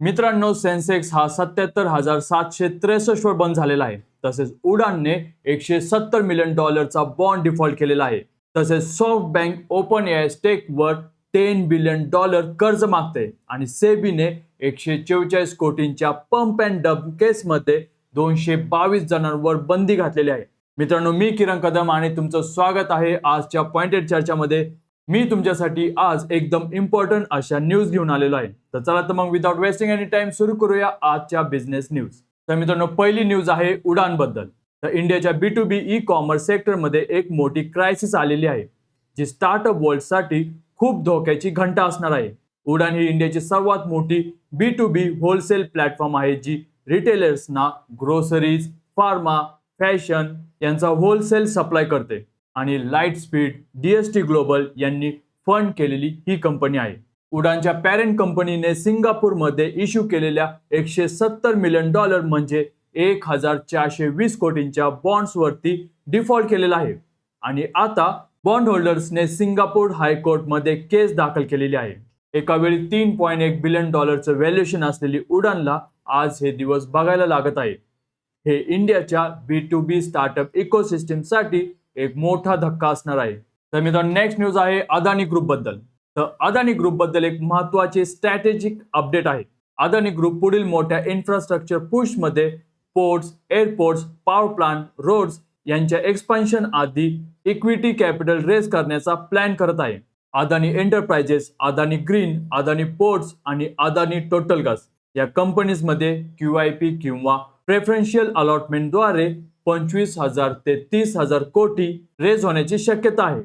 मित्रांनो, सेन्सेक्स हा 77,763 वर बंद झालेला आहे. तसेच उडानने $170 मिलियन बॉन्ड डिफॉल्ट केलेला आहे. तसेच सॉफ्ट बँक ओपन एआय स्टेकवर $10 बिलियन कर्ज मागते आणि सेबीने 144 कोटींच्या पंप अँड डंप केसमध्ये 222 जणांवर बंदी घातलेली आहे. मित्रांनो, मी किरण कदम आणि तुमचं स्वागत आहे आजच्या पॉइंटेड चर्चामध्ये. मी तुमच्यासाठी आज एकदम इम्पॉर्टंट अशा न्यूज घेऊन आलेलो आहे. तर चला तर मग विदाउट वेस्टिंग एनी टाइम सुरू करूया आजच्या बिझनेस न्यूज. तर मित्रांनो, पहिली न्यूज आहे उडान बद्दल. तर इंडियाच्या B2B ई कॉमर्स सेक्टरमध्ये एक मोठी क्रायसिस आलेली आहे, जी स्टार्टअप वर्ल्डसाठी खूप धोक्याची घंटा असणार आहे. उडान ही इंडियाची सर्वात मोठी B2B होलसेल प्लॅटफॉर्म आहे, जी रिटेलर्सना ग्रोसरीज, फार्मा, फॅशन यांचा होलसेल सप्लाय करते आणि लाईट स्पीड DST ग्लोबल यांनी फंड केलेली ही कंपनी आहे. उडानच्या पॅरेंट कंपनीने सिंगापूरमध्ये इश्यू केलेल्या $170 मिलियन म्हणजे 1,420 कोटींच्या बॉन्ड्सवरती डिफॉल्ट केलेला आहे आणि आता बॉन्ड होल्डर्सने सिंगापूर हायकोर्टमध्ये केस दाखल केलेली आहे. एका वेळी $3.1 बिलियन व्हॅल्युएशन असलेली उडानला आज हे दिवस बघायला लागत आहे. हे इंडियाच्या B2B स्टार्टअप इकोसिस्टमसाठी एक मोठा धक्का असणार आहे. तर मित्रांनो, नेक्स्ट न्यूज आहे अदानी ग्रुप बद्दल. तर अदानी ग्रुप बद्दल एक महत्त्वाची स्ट्रॅटेजिक अपडेट आहे. अदानी ग्रुप पुढील मोठ्या इन्फ्रास्ट्रक्चर पुशमध्ये ports, airports, power plant, roads यांच्या एक्सपान्शन आधी इक्विटी कॅपिटल रेज करण्याचा प्लॅन करत आहे. Adani Enterprises, Adani Green, Adani Ports आणि अदानी टोटल गॅस या कंपनीजमध्ये QIP किंवा प्रेफरन्शियल अलॉटमेंटद्वारे 25,000 ते 30,000 कोटी रेज होण्याची शक्यता आहे.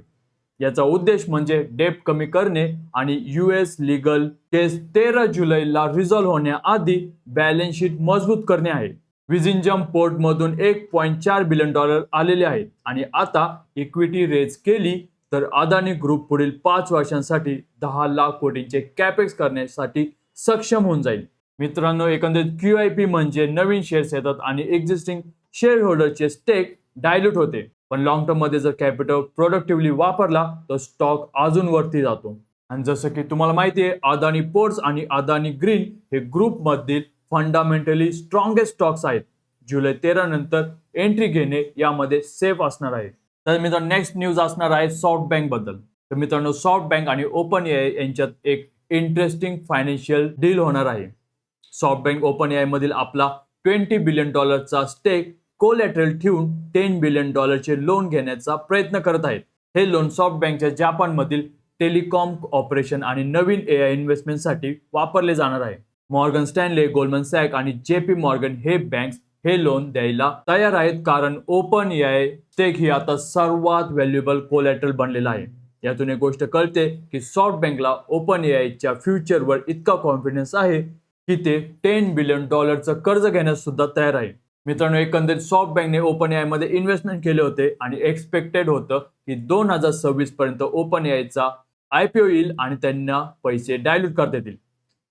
याचा उद्देश म्हणजे डेप्ट कमी करणे आणि US लीगल केस 13 जुलैला रिझॉल्व्ह होण्याआधी बॅलन्स शीट मजबूत करणे आहे. विझिंजम पोर्टमधून $1.4 बिलियन आलेले आहेत आणि आता इक्विटी रेज केली तर अदानी ग्रुप पुढील 5 वर्षांसाठी 10 लाख कोटींचे कॅपेक्स करण्यासाठी सक्षम होऊन जाईल. मित्रांनो, एकंदरीत QIP म्हणजे नवीन शेअर्स येतात आणि एक्झिस्टिंग शेअर होल्डरचे स्टेक डायल्यूट होते. पण लॉंग टर्म मध्ये जर कॅपिटल प्रोडक्टिव्हली वापरला तर स्टॉक अजून वरती जातो. आणि जसं की तुम्हाला माहिती आहे, अदानी पोर्ट्स आणि अदानी ग्रीन हे ग्रुपमधील फंडामेंटली स्ट्रॉंगेस्ट स्टॉक्स आहेत. जुलै 13 नंतर एंट्री घेणे यामध्ये सेफ असणार आहे. तर मित्रांनो, नेक्स्ट न्यूज असणार आहे सॉफ्ट बँक बद्दल. तर मित्रांनो, सॉफ्ट बँक आणि ओपन एआय यांच्यात एक इंटरेस्टिंग फायनान्शियल डील होणार आहे. सॉफ्ट बँक ओपन एआय मधील आपला $20 बिलियन स्टेक कोलॅटरल ठेवून $10 बिलियन लोन घेण्याचा प्रयत्न करत आहेत. हे लोन सॉफ्ट बँकच्या जपानमधील टेलिकॉम ऑपरेशन आणि नवीन AI इन्व्हेस्टमेंटसाठी वापरले जाणार आहे. मॉर्गन स्टॅनले, गोल्डमन सॅक आणि JP मॉर्गन हे बँक्स हे लोन द्यायला तयार आहेत, कारण ओपन एआय स्टेक ही आता सर्वात व्हॅल्युएबल कोलॅटरल बनलेला आहे. यातून एक गोष्ट कळते की सॉफ्ट बँकला ओपन एआयच्या फ्युचरवर इतका कॉन्फिडन्स आहे की ते $10 बिलियन कर्ज घेण्यास सुद्धा तयार आहे. मित्रांनो, एकंदरीत सॉफ्ट बँकने ओपन एआय मध्ये इन्व्हेस्टमेंट केले होते आणि एक्सपेक्टेड होतं की 2026 पर्यंत ओपन एआयचा IPO येईल आणि त्यांना पैसे डायल्यूट करता येतील.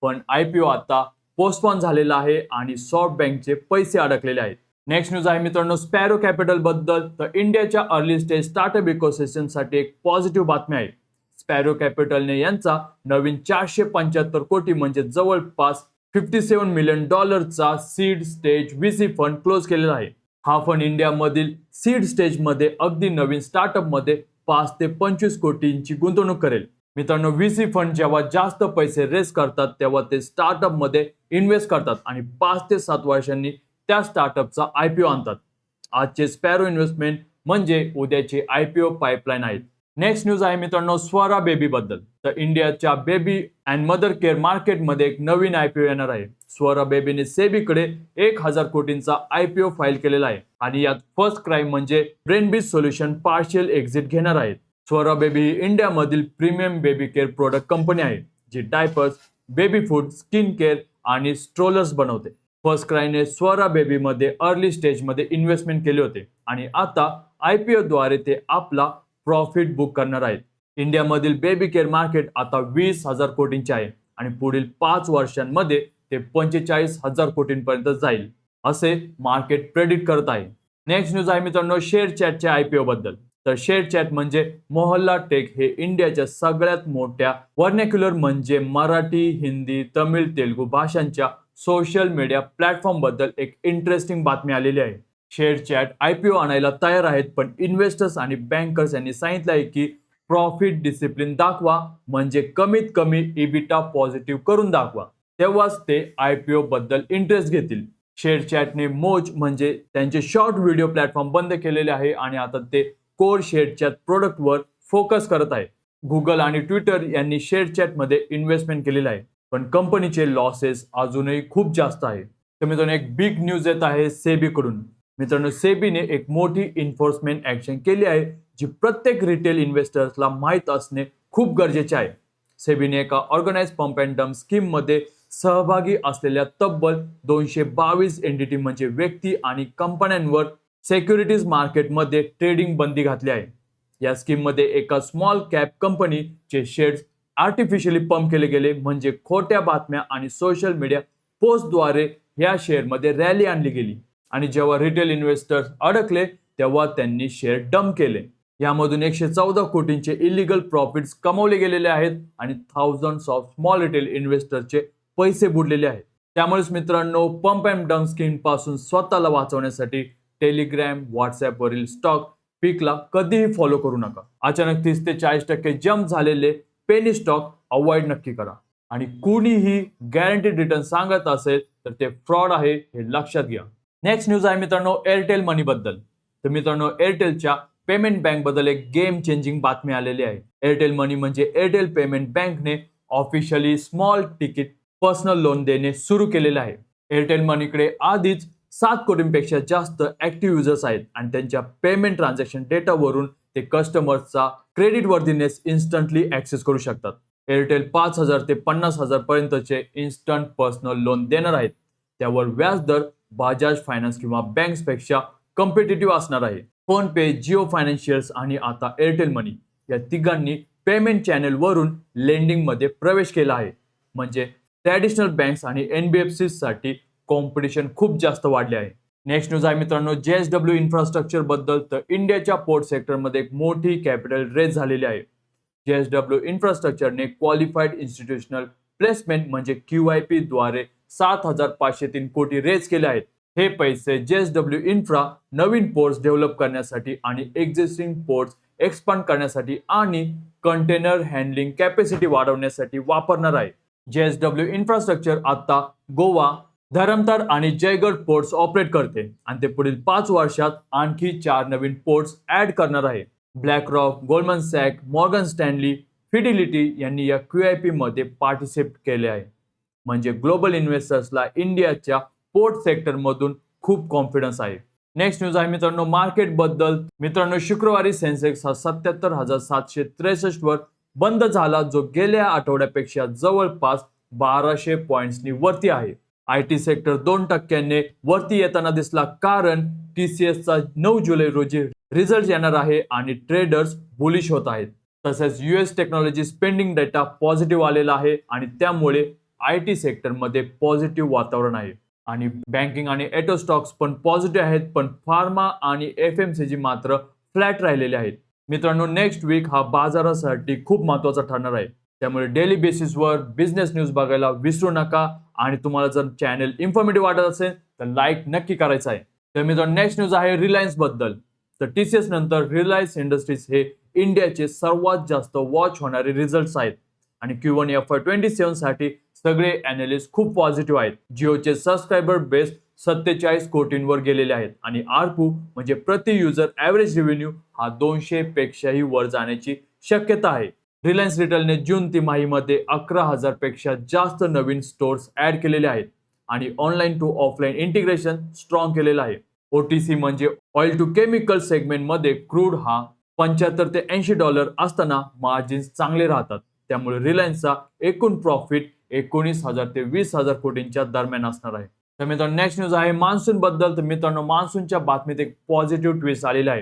पण IPO आता पोस्टपोन झालेला आहे आणि सॉफ्ट बँकचे पैसे अडकलेले आहेत. नेक्स्ट न्यूज आहे मित्रांनो स्पॅरो कॅपिटल बद्दल. तर इंडियाच्या अर्ली स्टेज स्टार्टअप इकोसिस्टमसाठी एक पॉझिटिव्ह बातमी आहे. स्पॅरो कॅपिटलने यांचा नवीन 475 कोटी म्हणजे जवळपास $57 million seed stage VC fund close केलेला आहे. हा फंड इंडियामधील सीड स्टेजमध्ये अगदी नवीन स्टार्टअप मध्ये 5 ते 25 कोटींची गुंतवणूक करेल. मित्रांनो, VC फंड जेव्हा जास्त पैसे रेस करतात तेव्हा ते स्टार्टअप मध्ये इन्व्हेस्ट करतात आणि 5 ते 7 वर्षांनी त्या स्टार्टअपचा IPO आणतात. आजचे स्पॅरो इन्व्हेस्टमेंट म्हणजे उद्याचे IPO पाईपलाईन आहेत. नेक्स्ट न्यूज आहे मित्रांनो स्वरा बेबी बद्दल. तर इंडियाच्या बेबी अँड मदर केअर मार्केटमध्ये एक नवीन IPO येणार आहे. स्वरा बेबीने सेबीकडे 1,000 कोटींचा IPO फाईल केलेला आहे आणि यात फर्स्ट क्राईम म्हणजे ब्रेनबीज सोल्युशन पार्शियल एक्झिट घेणार आहेत. स्वरा बेबी ही इंडियामधील premium baby care product company आहे, जी diapers, baby food, skin care आणि स्ट्रोलर्स बनवते. फर्स्ट क्राईने स्वरा बेबीमध्ये अर्ली स्टेजमध्ये इन्व्हेस्टमेंट केले होते आणि आता IPO द्वारे ते आपला प्रॉफिट बुक करणार आहेत. इंडियामधील बेबी केअर मार्केट आता 20,000 कोटींचे आहे आणि पुढील 5 वर्षांमध्ये ते 45,000 कोटींपर्यंत जाईल, असे मार्केट प्रेडिक्ट करत आहे. नेक्स्ट न्यूज आहे मित्रांनो शेअर चॅटच्या IPO बद्दल. तर शेअर चॅट म्हणजे मोहल्ला टेक हे इंडियाच्या सगळ्यात मोठ्या व्हर्नॅक्युलर म्हणजे मराठी, हिंदी, तमिळ, तेलुगू भाषांच्या सोशल मीडिया प्लॅटफॉर्म बद्दल एक इंटरेस्टिंग बातमी आलेली आहे. शेअर चॅट IPO आणायला तयार आहेत, पण इन्व्हेस्टर्स आणि बँकर्स यांनी सांगितलं आहे की प्रॉफिट डिसिप्लिन दाखवा, म्हणजे कमीत कमी EBITDA पॉझिटिव्ह करून दाखवा, तेव्हाच ते IPO बद्दल इंटरेस्ट घेतील. शेअर चॅटने मोज म्हणजे त्यांचे शॉर्ट व्हिडिओ प्लॅटफॉर्म बंद केलेले आहे आणि आता ते कोर शेअर चॅट प्रोडक्टवर फोकस करत आहे. गुगल आणि ट्विटर यांनी शेअर चॅटमध्ये इन्व्हेस्टमेंट केलेलं आहे, पण कंपनीचे लॉसेस अजूनही खूप जास्त आहे. तर मित्रांनो, एक बिग न्यूज येत आहे सेबीकडून. मित्रांनो, सेबीने एक मोठी इन्फोर्समेंट ऍक्शन केली आहे, जी प्रत्येक रिटेल इन्व्हेस्टर्सला माहीत असणे खूप गरजेचे आहे. सेबीने एका organised pump and dump scheme मध्ये सहभागी असलेल्या तब्बल 222 एनडीटी म्हणजे व्यक्ती आणि कंपन्यांवर सिक्युरिटीज मार्केटमध्ये ट्रेडिंग बंदी घातली आहे. या स्कीम मध्ये एका स्मॉल कॅप कंपनीचे शेअर्स आर्टिफिशियली पंप केले गेले, म्हणजे खोट्या बातम्या आणि सोशल मीडिया पोस्टद्वारे या शेअरमध्ये रॅली आणली गेली आणि जेव्हा रिटेल इन्व्हेस्टर्स अडकले तेव्हा त्यांनी शेअर डंप केले. यामधून 114 कोटींचे इलिगल प्रॉफिट्स कमवले गेलेले आहेत आणि थाउजंड्स ऑफ स्मॉल रिटेल इन्व्हेस्टरचे पैसे बुडलेले आहेत. त्यामुळेच मित्रांनो, पंप अँड डंप स्कीम पासून स्वतःला वाचवण्यासाठी टेलिग्राम, व्हॉट्सअप वरील स्टॉक पीकला कधीही फॉलो करू नका. अचानक 30 ते 40% जंप झालेले पेनी स्टॉक अवॉइड नक्की करा. आणि कुणीही गॅरंटीड रिटर्न सांगत असेल तर ते फ्रॉड आहे, हे लक्षात घ्या. नेक्स्ट न्यूज आहे मित्रांनो एअरटेल मनी बद्दल. तर मित्रांनो, एअरटेलच्या पेमेंट बँक बद्दल एक गेम चेंजिंग बातमी आलेली आहे. एअरटेल मनी म्हणजे एअरटेल पेमेंट बँकने officially small ticket personal loan देणे सुरू केलेले आहे. एअरटेल मनीकडे आधीच 7 कोटींपेक्षा जास्त ऍक्टिव्ह युजर्स आहेत आणि त्यांच्या पेमेंट ट्रान्झॅक्शन डेटावरून ते कस्टमर्सचा क्रेडिट वर्दीनेस इन्स्टंटली ऍक्सेस करू शकतात. एअरटेल 5,000 ते 50,000 पर्यंतचे इन्स्टंट पर्सनल लोन देणार आहेत. त्यावर व्याजदर बजाज फायनान्स किंवा बँक्सपेक्षा कॉम्पिटिटिव्ह असणार आहे. फोन पे, जिओ फायनान्शियल्स आणि आता एअरटेल मनी या तिघांनी पेमेंट चॅनेल वरून लेंडिंग मध्ये प्रवेश केला आहे. म्हणजे ट्रॅडिशनल बँक्स आणि NBFC साठी कॉम्पिटिशन खूप जास्त वाढले आहे. नेक्स्ट न्यूज आहे मित्रांनो JSW इन्फ्रास्ट्रक्चर बद्दल. तर इंडियाच्या पोर्ट सेक्टरमध्ये एक मोठी कॅपिटल रेज झालेली आहे. JSW इन्फ्रास्ट्रक्चरने क्वालिफाईड इन्स्टिट्यूशनल प्लेसमेंट म्हणजे QIP द्वारे 7,503 कोटी रेज केले आहेत. हे पैसे JSW इन्फ्रा नवीन पोर्ट्स डेव्हलप करण्यासाठी आणि एक्झिस्टिंग पोर्ट्स एक्सपांड करण्यासाठी आणि कंटेनर हँडलिंग कॅपॅसिटी वाढवण्यासाठी वापरणार आहे. JSW इन्फ्रास्ट्रक्चर आता गोवा, धरमतार आणि जयगड पोर्ट्स ऑपरेट करते आणि ते पुढील 5 वर्षात आणखी 4 नवीन पोर्ट्स ऍड करणार आहे. BlackRock, Goldman Sachs, Morgan Stanley, Fidelity यांनी या QIP मध्ये पार्टिसिपेट केले आहे. म्हणजे ग्लोबल इन्व्हेस्टर्सला इंडियाच्या पोर्ट सेक्टर मधून खूप कॉन्फिडन्स आहे. नेक्स्ट न्यूज आहे मित्रांनो मार्केट बद्दल. मित्रांनो, शुक्रवारी सेन्सेक्स हा 77,763 वर बंद झाला, जो गेल्या आठवड्यापेक्षा जवळपास 1200 पॉइंट्सनी वरती आहे. IT सेक्टर 2% वरती येताना दिसला, कारण TCS चा 9 जुलै रोजी रिझल्ट येणार आहे आणि ट्रेडर्स बुलिश होत आहेत. तसेच US technology spending data positive आलेला आहे आणि त्यामुळे IT सेक्टरमध्ये पॉझिटिव्ह वातावरण आहे. आणि बँकिंग आणि ऑटो स्टॉक्स पण पॉझिटिव्ह आहेत, पण फार्मा आणि FMCG मात्र फ्लॅट राहिलेले आहेत. मित्रांनो, नेक्स्ट वीक हा बाजारासाठी खूप महत्त्वाचा ठरणार आहे. त्यामुळे डेली बेसिसवर बिझनेस न्यूज बघायला विसरू नका आणि तुम्हाला जर चॅनल इन्फॉर्मेटिव्ह वाटत असेल तर लाईक नक्की करायचं आहे. तर मित्रांनो, नेक्स्ट न्यूज आहे रिलायन्स बद्दल. तर TCS नंतर रिलायन्स इंडस्ट्रीज हे इंडियाचे सर्वात जास्त वॉच होणारे रिझल्ट्स आहेत आणि Q1 FY27 साठी सगळे अॅनालिस्ट खूप पॉझिटिव्ह आहेत. जिओचे सबस्क्रायबर बेस 47 कोटींवर गेलेले आहेत आणि ARPU म्हणजे प्रति युजर ॲव्हरेज रेव्हेन्यू हा 200 पेक्षाही वर जाण्याची शक्यता आहे. रिलायन्स रिटेलने जून तिमाहीमध्ये 11,000 पेक्षा जास्त नवीन स्टोअर्स ऍड केलेले आहेत आणि online to offline integration strong केलेलं आहे. OTC म्हणजे ऑइल टू केमिकल सेगमेंटमध्ये क्रूड हा $75 ते $80 असताना मार्जिन्स चांगले राहतात. त्यामुळे रिलायन्सचा एकूण प्रॉफिट 19,000 ते 20,000 कोटींच्या दरम्यान असणार आहे. तर मित्रांनो, नेक्स्ट न्यूज आहे मान्सून बद्दल. तर मित्रांनो, मान्सूनच्या बातमीत एक पॉझिटिव्ह ट्विस्ट आलेला आहे,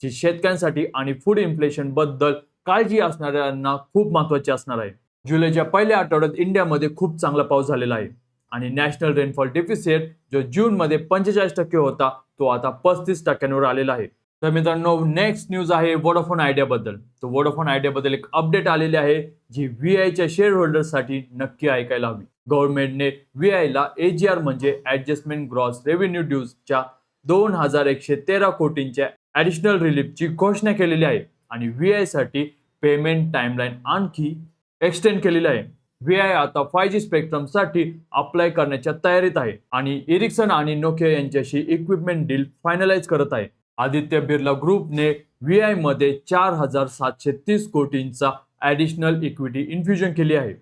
जी शेतकऱ्यांसाठी आणि फूड इन्फ्लेशन बद्दल काळजी असणाऱ्यांना खूप महत्त्वाची असणार आहे. जुलैच्या पहिल्या आठवड्यात इंडियामध्ये खूप चांगला पाऊस झालेला आहे आणि नॅशनल रेनफॉल डेफिसिट जो जूनमध्ये 45% होता तो आता 35% आलेला आहे. तर मित्रांनो, नेक्स्ट न्यूज आहे वोडाफोन आयडिया बद्दल. तर वोडाफोन आयडिया बद्दल एक अपडेट आलेली आहे, जी व्हीआयच्या शेअर होल्डर्ससाठी नक्की ऐकायला हवी. गव्हर्नमेंटने व्हीआयला AGR म्हणजे ऍडजस्टमेंट ग्रॉस रेव्हेन्यू ड्यूजच्या 2113 कोटींच्या ऍडिशनल रिलीफची घोषणा केलेली आहे आणि व्हीआय साठी पेमेंट टाइमलाईन आणखी एक्सटेंड केलेली आहे. व्हीआय आता 5G स्पेक्ट्रमसाठी अप्लाय करण्याच्या तयारीत आहे आणि इरिक्सन आणि नोकिया यांच्याशी इक्विपमेंट डील फायनलाइज करत आहे. आदित्य बिर्ला ग्रुपने व्हीआय मध्ये 4730 कोटींचा ऍडिशनल इक्विटी इन्फ्युजन केली आहे,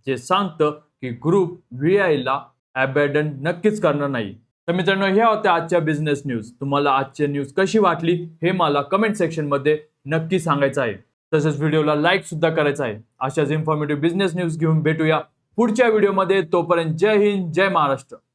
जे सांगतं की ग्रुप व्हीआयला अबॅडन नक्कीच करणार नाही. तर मित्रांनो, ह्या होत्या आजच्या बिझनेस न्यूज. तुम्हाला आजची न्यूज कशी वाटली हे मला कमेंट सेक्शन मध्ये नक्की सांगायचं आहे. तसेच व्हिडिओला लाईक सुद्धा करायचं आहे. अशाच इन्फॉर्मेटिव्ह बिझनेस न्यूज घेऊन भेटूया पुढच्या व्हिडिओमध्ये. तोपर्यंत जय हिंद, जय महाराष्ट्र.